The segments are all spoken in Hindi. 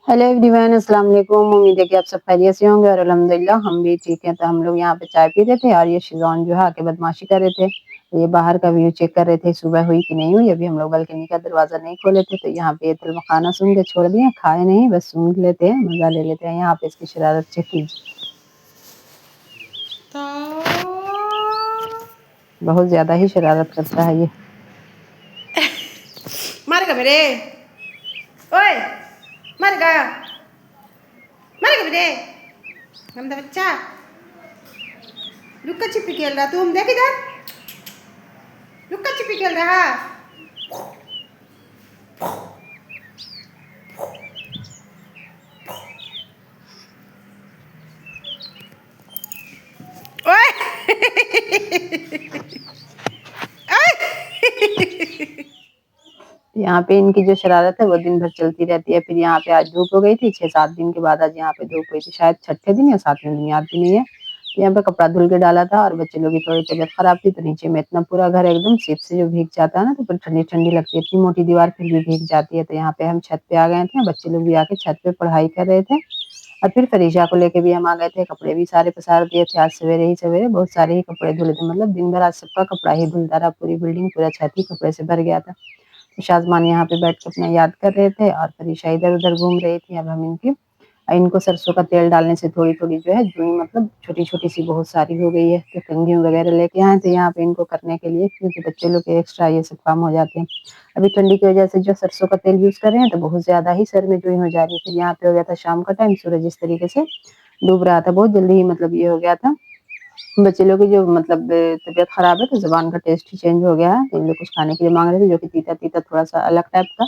हेलो एवरीवन, अस्सलाम वालेकुम। उम्मीद है कि आप सब खैरियत से होंगे और अल्हम्दुलिल्लाह हम भी ठीक हैं। तो हम लोग यहाँ पे चाय पी रहे थे और ये शिज़ान जो है आके बदमाशी कर रहे थे। तो ये बाहर का व्यू चेक कर रहे थे, सुबह हुई कि नहीं हुई। अभी हम लोग बालकनी का दरवाज़ा नहीं खोले थे, तो यहाँ पे ये तलमखाना सूंघ के छोड़ दिए, खाए नहीं, बस सूंघ लेते हैं, मज़ा ले लेते हैं। यहाँ पे इसकी शरारत चेक कीजिए, बहुत ज़्यादा ही शरारत करता है ये। मारेगा मेरे, ओए मारेगा, मारेगा मेरे गंदा बच्चा। लुक्का छिपी खेल रहा, तुम देख इधर, लुक्का छिपी खेल रहा। ओए यहाँ पे इनकी जो शरारत है वो दिन भर चलती रहती है। फिर यहाँ पे आज धूप हो गई थी, 6-7 दिन के बाद आज यहाँ पे धूप हुई थी, शायद छठे दिन या 7वें दिन, याद भी नहीं है। तो यहाँ पे कपड़ा धुल के डाला था और बच्चे लोग की थोड़ी तबीयत खराब थी, तो नीचे में इतना पूरा घर एकदम शीत से जो भीग जाता है ना, तो फिर ठंडी ठंडी लगती है। इतनी मोटी दीवार फिर भी भीग जाती है। तो यहाँ पे हम छत पे आ गए थे, बच्चे लोग भी आके छत पे पढ़ाई कर रहे थे। और फिर फरीशा को लेके भी हम आ गए थे, कपड़े भी सारे पसार दिए थे। आज सवेरे ही सवेरे बहुत सारे ही कपड़े धुले थे, मतलब दिन भर आज सबका कपड़ा ही धुलता रहा, पूरी बिल्डिंग पूरा छत ही कपड़े से भर गया था। तो शाज़मान यहाँ पे बैठ के अपना याद कर रहे थे और फरीशा इधर-उधर घूम रही थी। अब हम इनको सरसों का तेल डालने से थोड़ी-थोड़ी जो है जुई, मतलब छोटी-छोटी सी बहुत सारी हो गई है, तो कंघी वगैरह लेके आए थे यहाँ पे इनको करने के लिए, क्योंकि बच्चे लोग के एक्स्ट्रा ये सब काम हो जाते हैं। अभी ठंडी की वजह से जो सरसों का तेल यूज़ कर रहे हैं, तो बहुत ज़्यादा ही सर में जुई हो जा रही है। फिर यहाँ पे हो गया था शाम का टाइम, सूरज इस तरीके से डूब रहा था, बहुत जल्दी ही मतलब ये हो गया था। बच्चे लोग की जो मतलब तबीयत खराब है, तो ज़ुबान का टेस्ट ही चेंज हो गया है। तो इन लोग कुछ खाने के लिए माँग रहे थे, जो कि तीता-तीता थोड़ा-सा अलग टाइप का।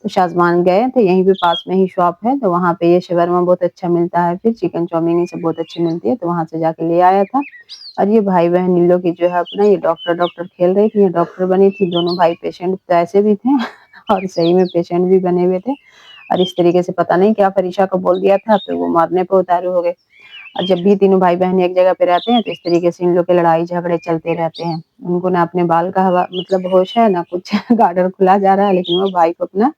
तो शाज़मान गए थे, यहीं पे पास में ही शॉप है, तो वहाँ पे ये शवरमा बहुत अच्छा मिलता है, फिर चिकन चाउमीन ये सब बहुत अच्छी मिलती है, तो वहाँ से जाके ले आया था। और ये भाई-बहन इन लोग की जो है अपना ये डॉक्टर-डॉक्टर खेल रही थी, ये डॉक्टर बनी थी, दोनों भाई पेशेंट तो ऐसे भी थे और सही में पेशेंट भी बने हुए थे। और इस तरीके से पता नहीं क्या फरीशा को बोल दिया था, तो वो मारने पे उतारू हो गए। और जब भी तीनों भाई-बहन एक जगह पे रहते हैं, तो इस तरीके से इन लोग के लड़ाई-झगड़े चलते रहते हैं। उनको ना अपने बाल का हवा मतलब होश है, ना कुछ गार्डर खुला जा रहा है, लेकिन वो भाई को अपना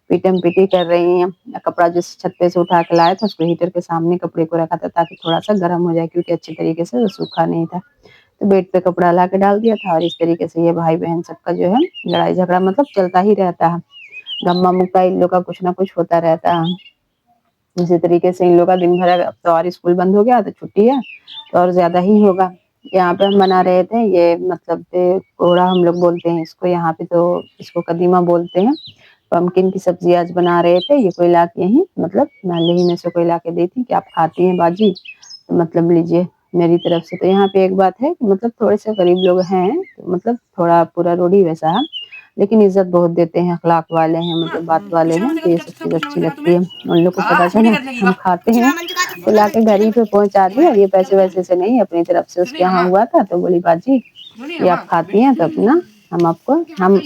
पीटम-पीटी कर रही हैं। कपड़ा जिस छत पे से उठा के लाया था, उसको हीटर के सामने कपड़े को रखा था, ताकि थोड़ा-सा गर्म हो जाए, क्योंकि अच्छे तरीके से वो सूखा नहीं था। तो बेड पे कपड़ा ला के डाल दिया था और इस तरीके से ये भाई-बहन सबका जो है लड़ाई-झगड़ा मतलब चलता ही रहता है। गप्पा-मुक्का इन लोग का कुछ ना कुछ होता रहता है। इसी तरीके से इन लोग का दिन भर, अब तो और स्कूल बंद हो गया तो छुट्टी है, तो और ज़्यादा ही होगा। यहाँ पे हम बना रहे थे ये मतलब कोहड़ा हम लोग बोलते हैं इसको, यहाँ पे तो इसको कदीमा बोलते हैं। पम्पकिन की सब्ज़ी आज बना रहे थे, ये कोई लाके यहीं मतलब मोहल्ले ही में से कोई लाके दी थी कि आप खाती हैं बाजी? तो मतलब लीजिए मेरी तरफ से। तो यहाँ पे एक बात है कि मतलब थोड़े से गरीब लोग हैं, तो मतलब थोड़ा पूरा रोडी वैसा है, लेकिन इज़्ज़त बहुत देते हैं, अखलाक वाले हैं, मतलब बात वाले कुछ ना हैं, बनेगा तो तो ये क्या सब चीज़ चीज़ कुछ ना अच्छी बनेगा लगती है। तुम्हें। उन लोग को पता पूरी चला कर देगी हम वाह। खाते कुछ हैं, ना बन चुका तो लाके घर ही पे पहुँचा दिया। और ये पैसे-वैसे से नहीं, अपनी तरफ से उसके यहाँ हुआ था, तो बोली बाजी सुनिए ये माँ आप खाती हैं तो अपना हम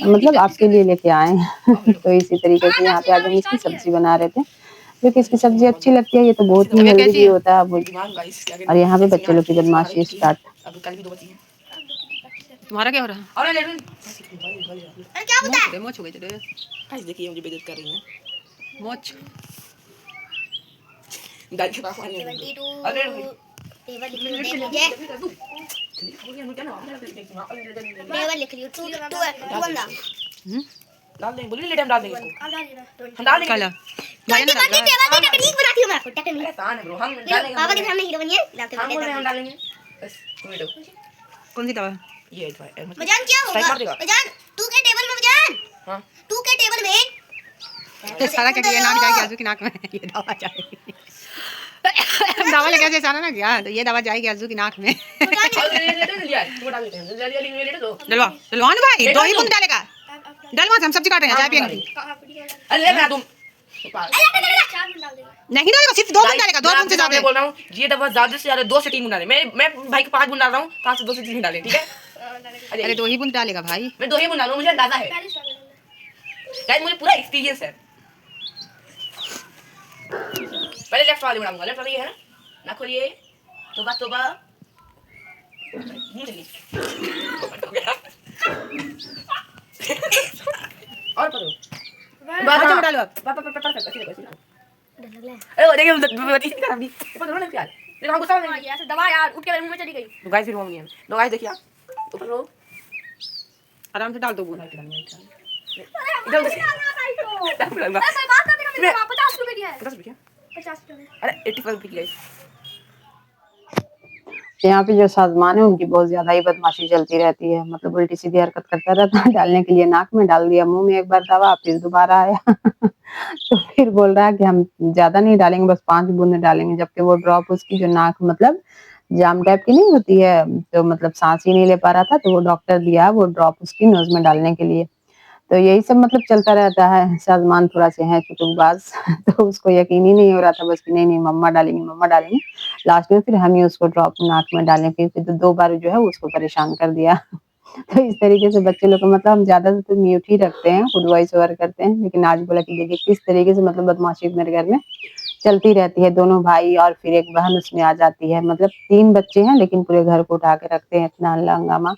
मतलब आपके लिए लेके आए हैं। तो इसी तरीके से यहाँ पे आज हम इसकी सब्ज़ी बना रहे थे, क्योंकि इसकी सब्ज़ी अच्छी लगती है, ये तो बहुत ही तबीयत हेल्दी कैसी भी है? होता है वो। दिमाग गाइस क्या और कहते यहाँ हैं, पे जैसे बच्चे यहाँ लोग की जैसे 12 बदमाशी बज चुकी है, स्टार्ट। अब कल भी 2 बजी है। तुम्हारा क्या हो रहा है? अरे लेकिन अरे क्या होता है? मोच हो गई तेरे। गाइस देखिए मुझे बेइज्जत कर रही हैं। मोच गाल के पास मारी है। अरे टेबल लिख लियो देख लीजिए। टेबल लिख लियो टू बंदा। डाल देंगे, बोलिए लेट हम डाल देंगे इसको। हम डाल देंगे। कल भाई ने डाला टेबल पे टेक्निक बनाती हूं मैं, टेक्निक आसान है ब्रो, हम डालेंगे। पापा के सामने हीरो बनिए, हम डालेंगे बस। कौन सी दवा? ये है मजान क्या होगा मजान तू के टेबल में मजान। हां तू के टेबल में सारा क्या ये नाक जाएगी आजू की नाक में। ये दवा जाएगी। दवा लगा से सारा ना गया, तो ये दवा जाएगी आजू की नाक में। डलवा डलवा ना भाई, 2 ही बूंद डालेगा। डलवा हम सब्जी काट रहे हैं, चाय पियेंगे। अरे ले तुम नहीं डालेगा, सिर्फ 2 बूंद डालेगा, 2 बूंद से ज्यादा बोल रहा हूं। ये दवा ज्यादा से ज्यादा 2 से 3 बूंद डाले। मैं भाई को 5 बूंद डाल रहा हूं, 5 से 2 से 3 डाले, ठीक है? अरे 2 ही बूंद डालेगा भाई, मैं 2 ही बूंद डालूं, मुझे अंदाजा है गाइस, मुझे पूरा एक्सपीरियंस है। पहले लेफ्ट वाली बनाऊंगा, लेफ्ट वाली है ना, ना खोलिए। तौबा तौबा मुंह से और पढ़ो। बात में डालो, पापा पापा पापा ऐसे देखो। लग रहा है। ओ देखिए बत्ती से खराब भी ऊपर रो ना यार। देखो हमको समझ नहीं ऐसे दबा यार उठ के मुंह में चली गई। तो गाइस फिर होंगी हम लो गाइस देखिए ऊपर रो आराम से डाल दो बोला इधर इधर बात करने का मेरे 50 रुपए दिया है 50 रुपए 50 रुपए अरे 85 रुपए की गाइस। यहाँ पे जो साजमान है उनकी बहुत ज्यादा ही बदमाशी चलती रहती है, मतलब उल्टी सीधी हरकत करता रहता है। डालने के लिए नाक में डाल दिया, मुंह में एक बार दवा, फिर दोबारा आया तो फिर बोल रहा है कि हम ज्यादा नहीं डालेंगे, बस 5 बूंद डालेंगे, जबकि वो ड्रॉप उसकी जो नाक मतलब जाम टाइप की नहीं होती है, तो मतलब सांस ही नहीं ले पा रहा था, तो वो डॉक्टर दिया वो ड्रॉप उसकी नोज में डालने के लिए। तो यही सब मतलब चलता रहता है। साजमान थोड़ा से है चुटुकबाज तो उसको यकीन ही नहीं हो रहा था, बस कि नहीं मम्मा डालेंगी मम्मा डालेंगी। लास्ट में फिर हम ही उसको ड्रॉप नाक में डाले, फिर तो 2 बार जो है उसको परेशान कर दिया तो इस तरीके से बच्चे लोग को मतलब हम ज्यादा तो म्यूट ही रखते हैं, खुद वॉइस ओवर करते हैं, लेकिन आज बोला कि देखिए किस तरीके से मतलब बदमाशी मेरे घर में चलती रहती है। दोनों भाई और फिर एक बहन उसमें आ जाती है, मतलब 3 बच्चे हैं लेकिन पूरे घर को उठा के रखते हैं, इतना हल्ला हंगामा।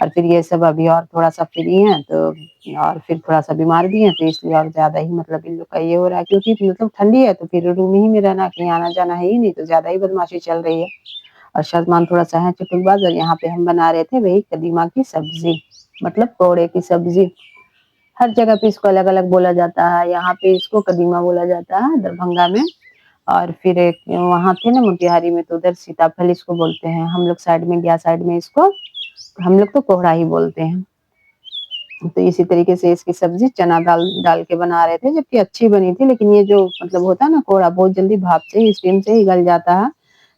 और फिर ये सब अभी और थोड़ा-सा फ्री हैं तो और फिर थोड़ा-सा बीमार भी हैं, तो इसलिए और ज़्यादा ही मतलब इन लोग का ये हो रहा है, क्योंकि मतलब ठंडी है तो फिर रूम ही में रहना, कहीं आना-जाना है ही नहीं, तो ज़्यादा ही बदमाशी चल रही है। और शाज़मान थोड़ा-सा है चुटुकबाज़, और यहाँ पे हम बना रहे थे वही कदीमा की सब्ज़ी, मतलब कोहड़े की सब्ज़ी। हर जगह पे इसको अलग-अलग बोला जाता है, यहाँ पे इसको कदीमा बोला जाता है दरभंगा में। और फिर एक वहाँ थे ना मोतिहारी में, तो उधर सीताफल इसको बोलते हैं। हम लोग साइड में गया साइड में इसको हम लोग तो कोहड़ा ही बोलते हैं। तो इसी तरीके से इसकी सब्जी चना दाल डाल के बना रहे थे, जबकि अच्छी बनी थी, लेकिन ये जो मतलब होता है ना कोहड़ा बहुत जल्दी भाप से ही स्टीम से ही गल जाता है।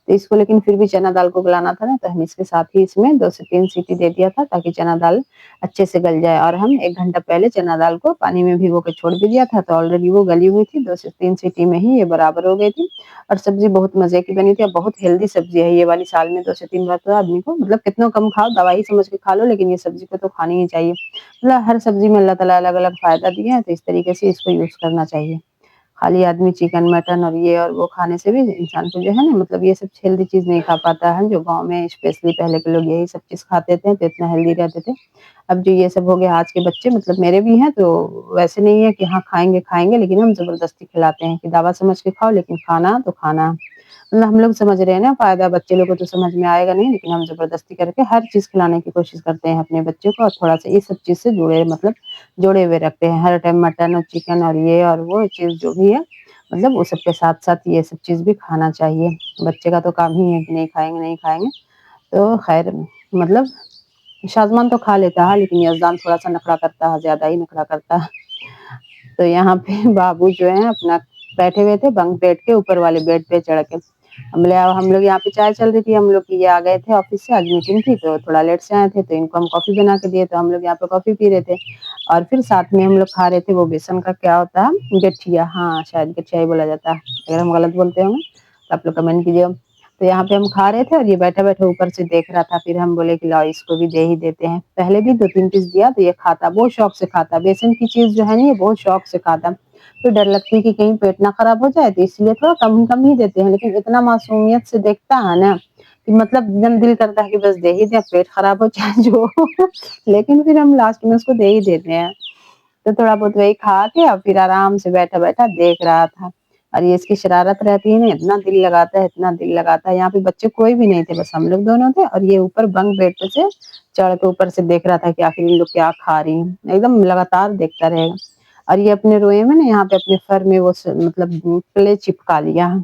तो इसको लेकिन फिर भी चना दाल को गलाना था ना, तो हम इसके साथ ही इसमें 2 से 3 सीटी दे दिया था, ताकि चना दाल अच्छे से गल जाए। और हम 1 घंटा पहले चना दाल को पानी में भिगो के छोड़ भी दिया था, तो ऑलरेडी वो गली हुई थी, 2 से 3 सीटी में ही ये बराबर हो गई थी। और सब्जी बहुत मज़े की बनी थी, और बहुत हेल्दी सब्जी है ये वाली। साल में 2 से 3 बार तो आदमी को मतलब कितना कम खाओ, दवाई समझ के खा लो, लेकिन ये सब्जी को तो खानी ही चाहिए। मतलब हर सब्जी में अल्लाह ताला अलग-अलग फ़ायदा दिए हैं, तो इस तरीके से इसको यूज़ करना चाहिए। खाली आदमी चिकन, मटन और वो खाने से भी इंसान को जो है ना मतलब ये सब हेल्दी चीज़ नहीं खा पाता है, जो गाँव में स्पेशली पहले के लोग यही सब चीज़ खाते थे, तो इतना हेल्दी रहते थे। अब जो ये सब हो गया आज के बच्चे, मतलब मेरे भी हैं, तो वैसे नहीं है कि हाँ खाएँगे, खाएँगे, लेकिन हम ज़बरदस्ती खिलाते हैं कि दवा समझ के खाओ, लेकिन खाना तो खाना। मतलब हम लोग समझ रहे हैं ना फ़ायदा, बच्चे लोग को तो समझ में आएगा नहीं, लेकिन हम ज़बरदस्ती करके हर चीज़ खिलाने की कोशिश करते हैं अपने बच्चे को, और थोड़ा-सा इस सब चीज़ से जुड़े मतलब जोड़े हुए रखते हैं। हर टाइम मटन और चिकन और ये और वो चीज़ जो भी है, मतलब वो सब के साथ-साथ ये सब चीज़ भी खाना चाहिए। बच्चे का तो काम ही है कि नहीं खाएँगे, नहीं खाएँगे। तो ख़ैर मतलब शाज़मान तो खा लेता है, लेकिन यज़दान थोड़ा-सा नखरा करता है, ज़्यादा ही नखरा करता है। तो यहाँ पे बाबू जो है अपना बैठे हुए थे बंक बेड के ऊपर वाले बेड पे चढ़ के। बोले अब हम लोग यहाँ पे चाय चल रही थी, हम लोग की ये आ गए थे ऑफ़िस से, आज मीटिंग थी तो थोड़ा लेट से आए थे, तो इनको हम कॉफ़ी बना के दिए, तो हम लोग यहाँ पे कॉफ़ी पी रहे थे। और फिर साथ में हम लोग खा रहे थे वो बेसन का क्या होता है? गठिया, हाँ, शायद गठिया ही बोला जाता है। अगर हम गलत बोलते होंगे तो आप लोग कमेंट कीजिएगा। तो यहाँ पे हम खा रहे थे और ये बैठा-बैठा ऊपर से देख रहा था, फिर हम बोले कि लाओ इसको भी दे ही देते हैं। पहले भी 2-3 पीस दिया तो ये खाता, बहुत शौक से खाता। बेसन की चीज़ जो है ना ये बहुत शौक से खाता। तो डर लगती है कि कहीं पेट ना खराब हो जाए, तो इसलिए थोड़ा कम-कम ही देते हैं, लेकिन इतना मासूमियत से देखता है ना कि मतलब एकदम दिल करता है कि बस दे ही दें, पेट खराब हो चाहे जो हो लेकिन फिर हम लास्ट में उसको दे ही देते हैं। तो थोड़ा बहुत वही खा के और फिर आराम से बैठा-बैठा देख रहा था। और ये इसकी शरारत रहती है ना, इतना दिल लगाता है, इतना दिल लगाता है। यहाँ पे बच्चे कोई भी नहीं थे, बस हम लोग दोनों थे, और ये ऊपर बंक बेड पे से चढ़ के ऊपर से देख रहा था कि आखिर ये लोग क्या खा रही हैं। एकदम लगातार देखता रहेगा। और ये अपने रोए में ना यहाँ पे अपने फर में वो मतलब क्ले चिपका लिया है।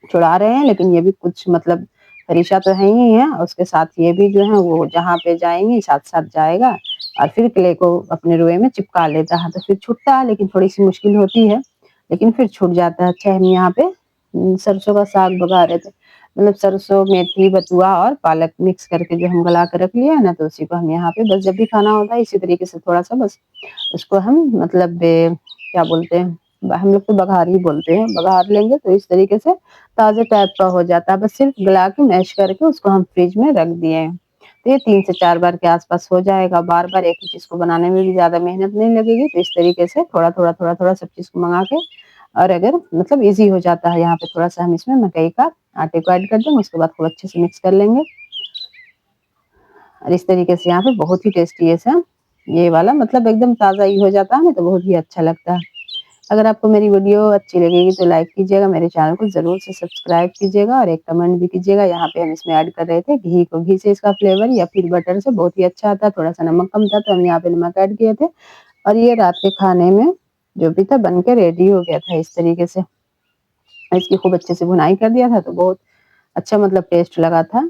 छुड़ा रहे हैं, लेकिन ये भी कुछ मतलब फरीशा तो है ही है, उसके साथ ये भी जो है वो जहाँ पे जाएँगी साथ-साथ जाएगा, और फिर क्ले को अपने रुए में चिपका लेता है, तो फिर छूटता है, लेकिन थोड़ी-सी मुश्किल होती है, लेकिन फिर छूट जाता है। अच्छा हम यहाँ पे सरसों का साग बघा रहे थे, मतलब सरसों, मेथी, बथुआ और पालक मिक्स करके जो हम गला के रख लिया है ना, तो उसी को हम यहाँ पे बस जब भी खाना होता है इसी तरीके से थोड़ा-सा बस उसको हम मतलब क्या बोलते हैं, हम लोग तो बघार ही बोलते हैं, बघार लेंगे तो इस तरीके से ताज़े टाइप का हो जाता है, बस सिर्फ गला के मैश करके उसको हम फ्रिज में रख दिए हैं। तो ये 3 से 4 बार के आस-पास हो जाएगा, बार-बार एक ही चीज़ को बनाने में भी ज़्यादा मेहनत नहीं लगेगी, तो इस तरीके से थोड़ा-थोड़ा, थोड़ा-थोड़ा सब चीज़ को मँगा के, और अगर मतलब ईज़ी हो जाता है, यहाँ पे थोड़ा-सा हम इसमें मकई का आटे को ऐड कर देंगे, उसके बाद खूब अच्छे से मिक्स कर लेंगे। और इस तरीके से यहाँ पे बहुत ही टेस्टी है सब, ये वाला मतलब एकदम ताज़ा ही हो जाता है ना, तो बहुत ही अच्छा लगता है। अगर आपको मेरी वीडियो अच्छी लगेगी तो लाइक कीजिएगा, मेरे चैनल को ज़रूर से सब्सक्राइब कीजिएगा और एक कमेंट भी कीजिएगा। यहाँ पे हम इसमें ऐड कर रहे थे घी से इसका फ्लेवर या फिर बटर से बहुत ही अच्छा आता है। थोड़ा सा नमक कम था तो हम यहाँ पे नमक ऐड किए थे और ये रात के खाने में जो भी था बन के रेडी हो गया था इस तरीके से। इसकी खूब अच्छे से भुनाई कर दिया था तो बहुत अच्छा मतलब टेस्ट लगा था।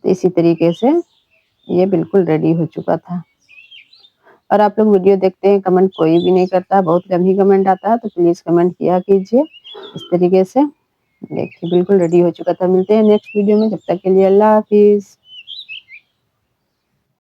तो इसी तरीके से ये बिल्कुल रेडी हो चुका था। और आप लोग वीडियो देखते हैं, कमेंट कोई भी नहीं करता, बहुत कम ही कमेंट आता है, तो प्लीज़ कमेंट किया कीजिए इस तरीके से। देखिए बिल्कुल रेडी हो चुका था। मिलते हैं नेक्स्ट वीडियो में, जब तक के लिए अल्लाह हाफ़िज़।